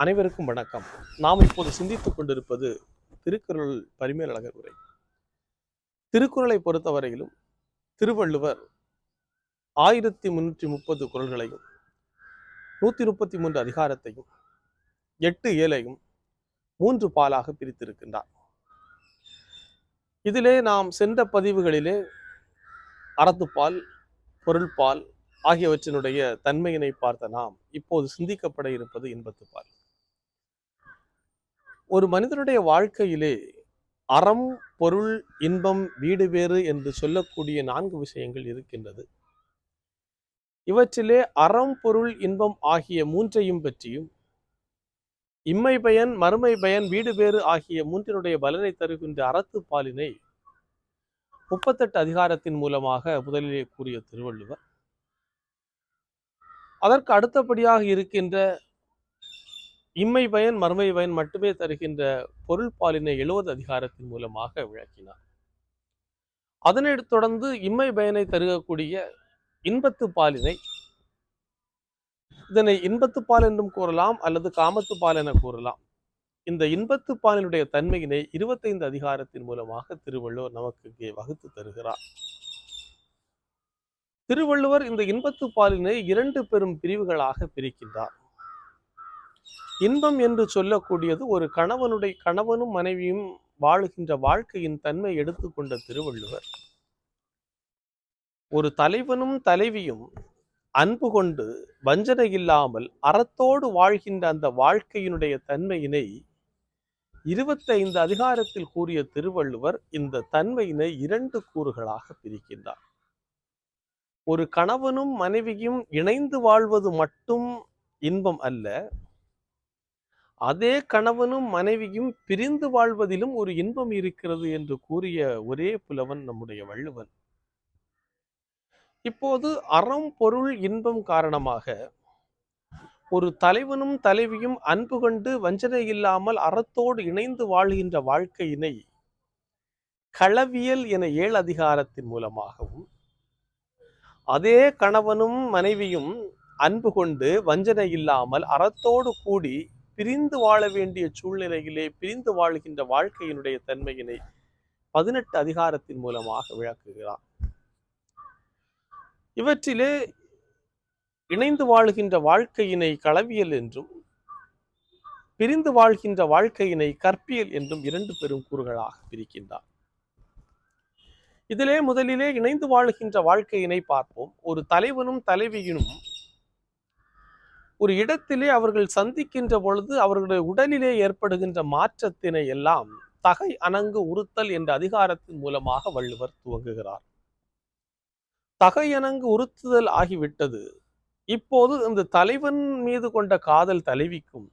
அனைவருக்கும் வணக்கம். நாம் இப்போது சிந்தித்துக் கொண்டிருப்பது திருக்குறள் பரிமேலழகர் உரை. திருக்குறளை பொறுத்தவரையிலும் திருவள்ளுவர் 1330 குறள்களையும் 133 அதிகாரத்தையும் 8 இயலையும் 3 பாலாக பிரித்திருக்கின்றார். இதிலே நாம் சென்ற பதிவுகளிலே அறத்துப்பால், பொருள்பால் ஆகியவற்றினுடைய தன்மையினை பார்த்த நாம் இப்போது சிந்திக்கப்பட இருப்பது இன்பத்துப்பால். ஒரு மனிதனுடைய வாழ்க்கையிலே அறம், பொருள், இன்பம், வீடு வேறு என்று சொல்லக்கூடிய 4 விஷயங்கள் இருக்கின்றது. இவற்றிலே அறம், பொருள், இன்பம் ஆகிய 3ஐயும் பற்றியும், இம்மை பயன், மறுமை பயன், வீடு வேறு ஆகிய 3னுடைய பலனை தருகின்ற அறத்துப்பாலினை 38 அதிகாரத்தின் மூலமாக முதலிலே கூறிய திருவள்ளுவர், அதற்கு அடுத்தபடியாக இருக்கின்ற இம்மை பயன், மறுமை பயன் மட்டுமே தருகின்ற பொருள்பாலினை 70 அதிகாரத்தின் மூலமாக விளக்கினார். அதனைத் தொடர்ந்து இம்மை பயனை தருகக்கூடிய இன்பத்துப்பாலினை, இதனை இன்பத்துப்பால் என்றும் கூறலாம் அல்லது காமத்துப்பால் என கூறலாம். இந்த இன்பத்துப்பாலினுடைய தன்மையினை 25 அதிகாரத்தின் மூலமாக திருவள்ளுவர் நமக்கு இங்கே வகுத்து தருகிறார். திருவள்ளுவர் இந்த இன்பத்துப்பாலினை 2 பெரும் பிரிவுகளாக பிரிக்கின்றார். இன்பம் என்று சொல்லக்கூடியது ஒரு கணவனும் மனைவியும் வாழுகின்ற வாழ்க்கையின் தன்மை எடுத்துக்கொண்ட திருவள்ளுவர், ஒரு தலைவனும் தலைவியும் அன்பு கொண்டு வஞ்சனை இல்லாமல் அறத்தோடு வாழ்கின்ற அந்த வாழ்க்கையினுடைய தன்மையினை 25 அதிகாரத்தில் கூறிய திருவள்ளுவர் இந்த தன்மையினை 2 கூறுகளாக பிரிக்கின்றார். ஒரு கணவனும் மனைவியும் இணைந்து வாழ்வது மட்டும் இன்பம் அல்ல, அதே கணவனும் மனைவியும் பிரிந்து வாழ்வதிலும் ஒரு இன்பம் இருக்கிறது என்று கூறிய ஒரே புலவன் நம்முடைய வள்ளுவன். இப்போது அறம், பொருள், இன்பம் காரணமாக ஒரு தலைவனும் தலைவியும் அன்பு கொண்டு வஞ்சனை இல்லாமல் அறத்தோடு இணைந்து வாழ்கின்ற வாழ்க்கையினை களவியல் என 7 அதிகாரத்தின் மூலமாகவும், அதே கணவனும் மனைவியும் அன்பு கொண்டு வஞ்சனை இல்லாமல் அறத்தோடு கூடி பிரிந்து வாழ வேண்டிய சூழ்நிலையிலே பிரிந்து வாழ்கின்ற வாழ்க்கையினுடைய தன்மையினை 18 அதிகாரத்தின் மூலமாக விளக்குகிறார். இவற்றிலே இணைந்து வாழ்கின்ற வாழ்க்கையினை களவியல் என்றும், பிரிந்து வாழ்கின்ற வாழ்க்கையினை கற்பியல் என்றும் 2 பெரும் கூறுகளாக பிரிக்கின்றார். இதிலே முதலிலே இணைந்து வாழ்கின்ற வாழ்க்கையினை பார்ப்போம். ஒரு தலைவனும் தலைவியினும் ஒரு இடத்திலே அவர்கள் சந்திக்கின்ற பொழுது அவர்களுடைய உடலிலே ஏற்படுகின்ற மாற்றத்தினை எல்லாம் தகை அணங்கு உறுத்தல் என்ற அதிகாரத்தின் மூலமாக வள்ளுவர் துவங்குகிறார். தகை அணங்கு உறுத்துதல் ஆகிவிட்டது. இப்போது இந்த தலைவன் மீது கொண்ட காதல் தலைவிக்கும்,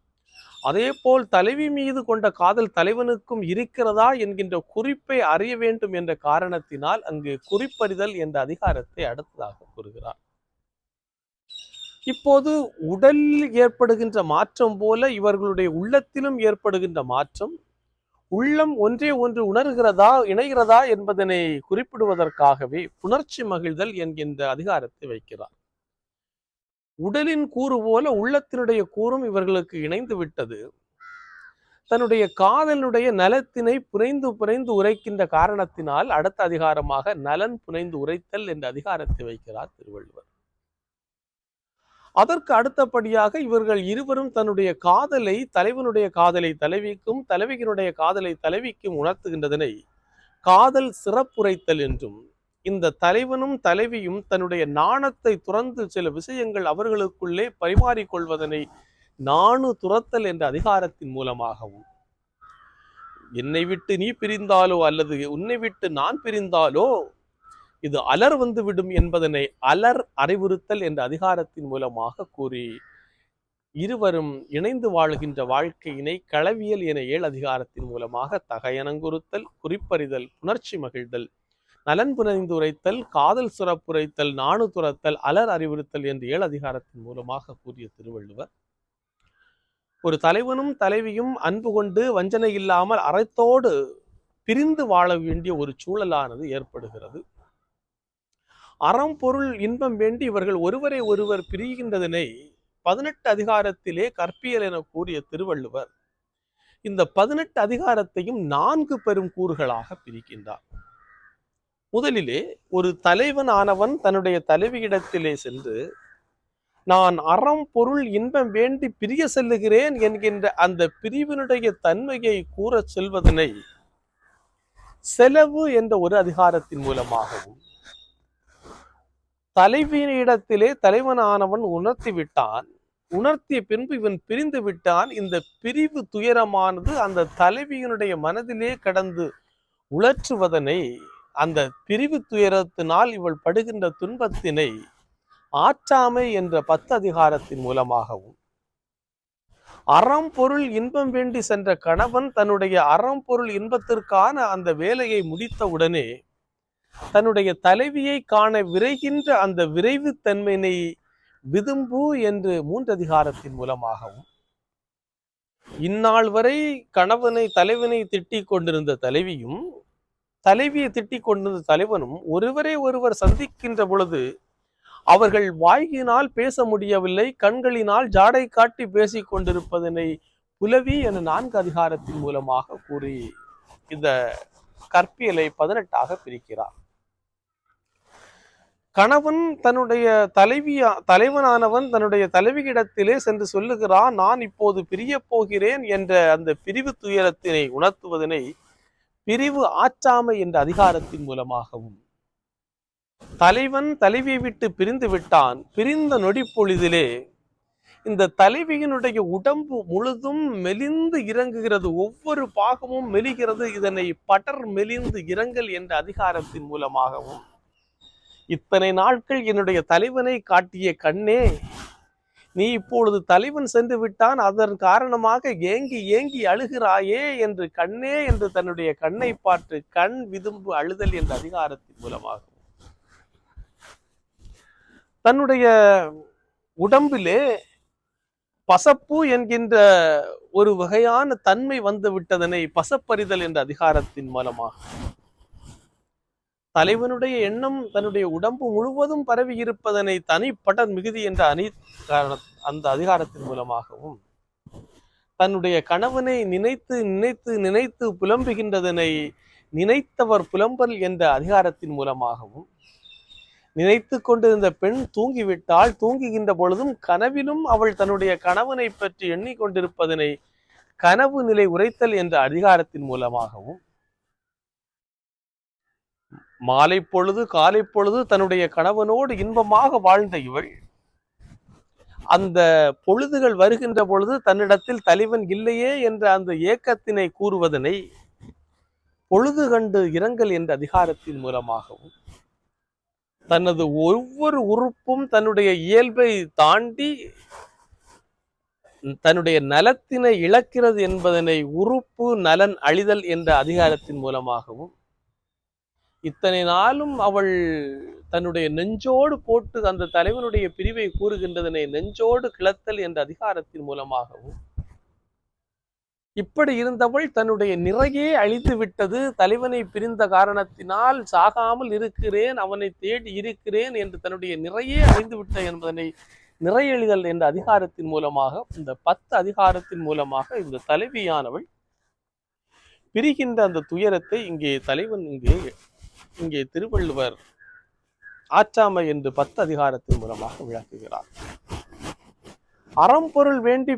அதே போல் தலைவி மீது கொண்ட காதல் தலைவனுக்கும் இருக்கிறதா என்கின்ற குறிப்பை அறிய வேண்டும் என்ற காரணத்தினால் அங்கு குறிப்பறிதல் என்ற அதிகாரத்தை அடுத்ததாக கூறுகிறார். இப்போது உடலில் ஏற்படுகின்ற மாற்றம் போல இவர்களுடைய உள்ளத்திலும் ஏற்படுகின்ற மாற்றம், உள்ளம் ஒன்றே ஒன்று உணர்கிறதா இணைகிறதா என்பதனை குறிப்பிடுவதற்காகவே புணர்ச்சி மகிழ்தல் என்கின்ற அதிகாரத்தை வைக்கிறார். உடலின் கூறு போல உள்ளத்தினுடைய கூறும் இவர்களுக்கு இணைந்து விட்டது. தன்னுடைய காதலுடைய நலத்தினை புனைந்து உரைக்கின்ற காரணத்தினால் அடுத்த அதிகாரமாக நலன் புனைந்து உரைத்தல் என்ற அதிகாரத்தை வைக்கிறார் திருவள்ளுவர். அதற்கு அடுத்தபடியாக இவர்கள் இருவரும் தன்னுடைய காதலை, தலைவனுடைய காதலை தலைவிக்கும், தலைவியினுடைய காதலை தலைவிக்கும் உணர்த்துகின்றதனை காதல் சிறப்புரைத்தல் என்றும், இந்த தலைவனும் தலைவியும் தன்னுடைய நாணத்தை துறந்து சில விஷயங்கள் அவர்களுக்குள்ளே பரிமாறிக்கொள்வதனை நாணு துறத்தல் என்ற அதிகாரத்தின் மூலமாகவும், என்னை விட்டு நீ பிரிந்தாலோ அல்லது உன்னை விட்டு நான் பிரிந்தாலோ இது அலர் வந்துவிடும் என்பதனை அலர் அறிவுறுத்தல் என்ற அதிகாரத்தின் மூலமாக கூறி இருவரும் இணைந்து வாழ்கின்ற வாழ்க்கையினை களவியல் என 7 அதிகாரத்தின் மூலமாக தகையணங்குறுத்தல், குறிப்பறிதல், புணர்ச்சி மகிழ்தல், நலன் புனைந்து உரைத்தல், காதல் சிறப்புரைத்தல், நாணு துறத்தல், அலர் அறிவுறுத்தல் என்று 7 அதிகாரத்தின் மூலமாக கூறிய திருவள்ளுவர், ஒரு தலைவனும் தலைவியும் அன்பு கொண்டு வஞ்சனை இல்லாமல் அறத்தோடு பிரிந்து வாழ வேண்டிய ஒரு சூழலானது ஏற்படுகிறது. அறம், பொருள், இன்பம் வேண்டி இவர்கள் ஒருவரை ஒருவர் பிரிகின்றதனை 18 அதிகாரத்திலே கற்பியல் என கூறிய திருவள்ளுவர் இந்த 18 அதிகாரத்தையும் 4 பெரும் கூறுகளாக பிரிக்கின்றார். முதலிலே ஒரு தலைவன் ஆனவன் தன்னுடைய தலைவியிடத்திலே சென்று நான் அறம் பொருள் இன்பம் வேண்டி பிரிய செல்லுகிறேன் என்கின்ற அந்த பிரிவினுடைய தன்மையை கூற செல்வதனை செலவு என்ற ஒரு அதிகாரத்தின் மூலமாகவும், தலைவியினிடத்திலே தலைவனானவன் உணர்த்தி விட்டான், உணர்த்திய பின்பு இவன் பிரிந்து விட்டான், இந்த பிரிவு துயரமானது அந்த தலைவியினுடைய மனதிலே கடந்து உழற்றுவதனை, அந்த பிரிவு துயரத்தினால் இவள் படுகின்ற துன்பத்தினை ஆற்றாமை என்ற 10 அதிகாரத்தின் மூலமாகவும், அறம் பொருள் இன்பம் வேண்டி சென்ற கணவன் தன்னுடைய அறம் பொருள் இன்பத்திற்கான அந்த வேலையை முடித்த உடனே தன்னுடைய தலைவியை காண விரைகின்ற அந்த விரைவு தன்மையினை விதும்பு என்று 3 அதிகாரத்தின் மூலமாகவும், இந்நாள் வரை கணவனை தலைவனை திட்டிக் கொண்டிருந்த தலைவியும் தலைவியை திட்டிக் கொண்டிருந்த தலைவனும் ஒருவரை ஒருவர் சந்திக்கின்ற பொழுது அவர்கள் வாயினால் பேச முடியவில்லை, கண்களினால் ஜாடை காட்டி பேசிக் கொண்டிருப்பதனை புலவி என 4 அதிகாரத்தின் மூலமாக கூறி இந்த கற்பியலை 18ஆக பிரிக்கிறார். கணவன் தன்னுடைய தலைவனானவன் தன்னுடைய தலைவியிடத்திலே சென்று சொல்லுகிறான், நான் இப்போது பிரிய போகிறேன் என்ற அந்த பிரிவு துயரத்தினை உணர்த்துவதனை பிரிவு ஆற்றாமை என்ற அதிகாரத்தின் மூலமாகவும், தலைவன் தலைவியை விட்டு பிரிந்து விட்டான், பிரிந்த நொடி பொழுதிலே இந்த தலைவியினுடைய உடம்பு முழுதும் மெலிந்து இறங்குகிறது, ஒவ்வொரு பாகமும் மெலிகிறது, இதனை படர் மெலிந்து இறங்கல் என்ற அதிகாரத்தின் மூலமாகவும், இத்தனை நாட்கள் என்னுடைய தலைவனை காட்டிய கண்ணே, நீ இப்பொழுது தலைவன் சென்று விட்டான், அதன் காரணமாக ஏங்கி ஏங்கி அழுகிறாயே என்று கண்ணே என்று தன்னுடைய கண்ணை பார்த்து கண் விதும்பு அழுதல் என்ற அதிகாரத்தின் மூலமாகவும், தன்னுடைய உடம்பிலே பசப்பு என்கின்ற ஒரு வகையான தன்மை வந்து விட்டதனை பசப்பறிதல் என்ற அதிகாரத்தின் மூலமாக, தலைவனுடைய எண்ணம் தன்னுடைய உடம்பு முழுவதும் பரவி இருப்பதனை தனிப்படர் மிகுதி என்ற அந்த அதிகாரத்தின் மூலமாகவும், தன்னுடைய கணவனை நினைத்து நினைத்து நினைத்து புலம்புகின்றதனை நினைத்தவர் புலம்பல் என்ற அதிகாரத்தின் மூலமாகவும், நினைத்து கொண்டிருந்த பெண் தூங்கிவிட்டால் தூங்குகின்ற பொழுதும் கனவிலும் அவள் தன்னுடைய கணவனை பற்றி எண்ணிக்கொண்டிருப்பதனை கனவு நிலை உரைத்தல் என்ற அதிகாரத்தின் மூலமாகவும், மாலை பொழுது காலை பொழுது தன்னுடைய கணவனோடு இன்பமாக வாழ்ந்த இவள் அந்த பொழுதுகள் வருகின்ற பொழுது தன்னிடத்தில் தலைவன் இல்லையே என்ற அந்த ஏக்கத்தினை கூறுவதனை பொழுது கண்டு இரங்கல் என்ற அதிகாரத்தின் மூலமாகவும், தனது ஒவ்வொரு உறுப்பும் தன்னுடைய இயல்பை தாண்டி தன்னுடைய நலத்தினை இழக்கிறது என்பதனை உறுப்பு நலன் அழிதல் என்ற அதிகாரத்தின் மூலமாகவும், இத்தனை நாளும் அவள் தன்னுடைய நெஞ்சோடு போட்டு அந்த தலைவனுடைய பிரிவை கூறுகின்றதனை நெஞ்சோடு கிளத்தல் என்ற அதிகாரத்தின் மூலமாகவும், இப்படி இருந்தவள் தன்னுடைய நிறையே அழித்து விட்டது, தலைவனை பிரிந்த காரணத்தினால் சாகாமல் இருக்கிறேன், அவனை தேடி இருக்கிறேன் என்று தன்னுடைய நிறையே அழிந்து விட்ட என்பதனை நிறையெழிதல் என்ற அதிகாரத்தின் மூலமாக, இந்த 10 அதிகாரத்தின் மூலமாக இந்த தலைவியானவள் பிரிகின்ற அந்த துயரத்தை இங்கே தலைவன் இங்கே திருவள்ளுவர் ஆற்றாமை என்று 10 அதிகாரத்தின் மூலமாக விளக்குகிறார். அறம்பொருள் வேண்டி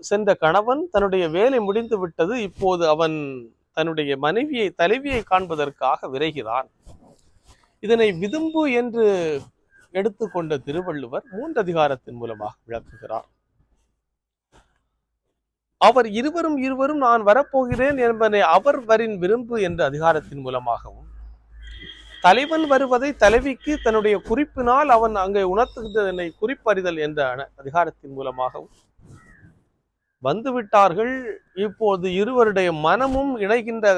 சென்ற கணவன் தன்னுடைய வேலை முடிந்து விட்டது, இப்போது அவன் தன்னுடைய தலைவியை காண்பதற்காக விரைகிறான். இதனை விதும்பு என்று எடுத்துக்கொண்ட திருவள்ளுவர் 3 அதிகாரத்தின் மூலமாக விளக்குகிறார். அவர் இருவரும் நான் வரப்போகிறேன் என்பதை அவர் வரின் விரும்பு என்ற அதிகாரத்தின் மூலமாகவும், தலைவன் வருவதை தலைவிக்கு தன்னுடைய குறிப்பினால் அவன் அங்கே உணர்த்துகின்றதனை குறிப்பறிதல் என்ற அதிகாரத்தின் மூலமாகவும், வந்துவிட்டார்கள் இப்போது இருவருடைய மனமும் இணைகின்ற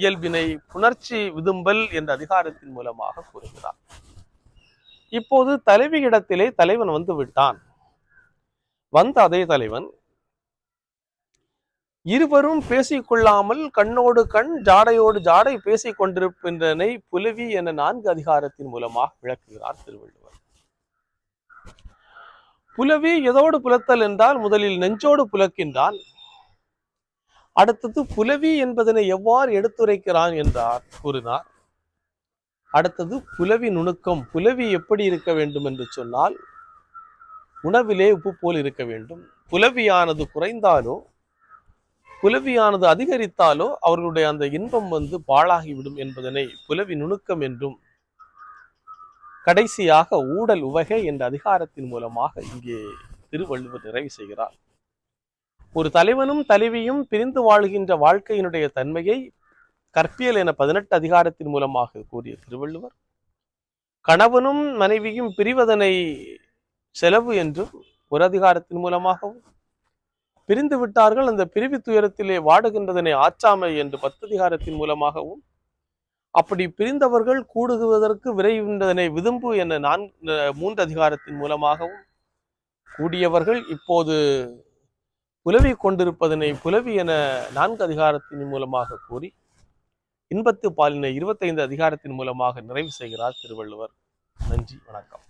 இயல்பினை புணர்ச்சி விதும்பல் என்ற அதிகாரத்தின் மூலமாக கூறுகிறார். இப்போது தலைவியிடத்திலே தலைவன் வந்து விட்டான். வந்த அதே தலைவன் இருவரும் பேசிக்கொள்ளாமல் கண்ணோடு கண் ஜாடையோடு ஜாடை பேசிக் கொண்டிருக்கின்றனை புலவி என 4 அதிகாரத்தின் மூலமாக விளக்குகிறார் திருவள்ளுவர். புலவி எதோடு புலத்தல் என்றால் முதலில் நெஞ்சோடு புலக்கின்றான். அடுத்தது புலவி என்பதனை எவ்வாறு எடுத்துரைக்கிறான் என்றார் கூறினார். அடுத்தது புலவி நுணுக்கம். புலவி எப்படி இருக்க வேண்டும் என்று சொன்னால் உணவிலே உப்பு போல் இருக்க வேண்டும். புலவியானது குறைந்தாலோ புலவியானது அதிகரித்தாலோ அவர்களுடைய அந்த இன்பம் பாழாகிவிடும் என்பதனை புலவி நுணுக்கம் என்றும், கடைசியாக ஊடல் உவகை என்ற அதிகாரத்தின் மூலமாக இங்கே திருவள்ளுவர் நிறைவு செய்கிறார். ஒரு தலைவனும் தலைவியும் பிரிந்து வாழ்கின்ற வாழ்க்கையினுடைய தன்மையை கற்பியல் என 18 அதிகாரத்தின் மூலமாக கூறிய திருவள்ளுவர், கணவனும் மனைவியும் பிரிவதனை செலவு என்றும் ஒரு அதிகாரத்தின் மூலமாகவும், பிரிந்து விட்டார்கள் அந்த பிரிவு துயரத்திலே வாடுகின்றதனை ஆற்றாமை என்று 10 அதிகாரத்தின் மூலமாகவும், அப்படி பிரிந்தவர்கள் கூடுவதற்கு விரைகின்றதனை விதும்பு என 3 அதிகாரத்தின் மூலமாகவும், கூடியவர்கள் இப்போது புலவி கொண்டிருப்பதனை புலவி என 4 அதிகாரத்தின் மூலமாக கூறி இன்பத்து பாலினை 25 அதிகாரத்தின் மூலமாக நிறைவு செய்கிறார் திருவள்ளுவர். நன்றி, வணக்கம்.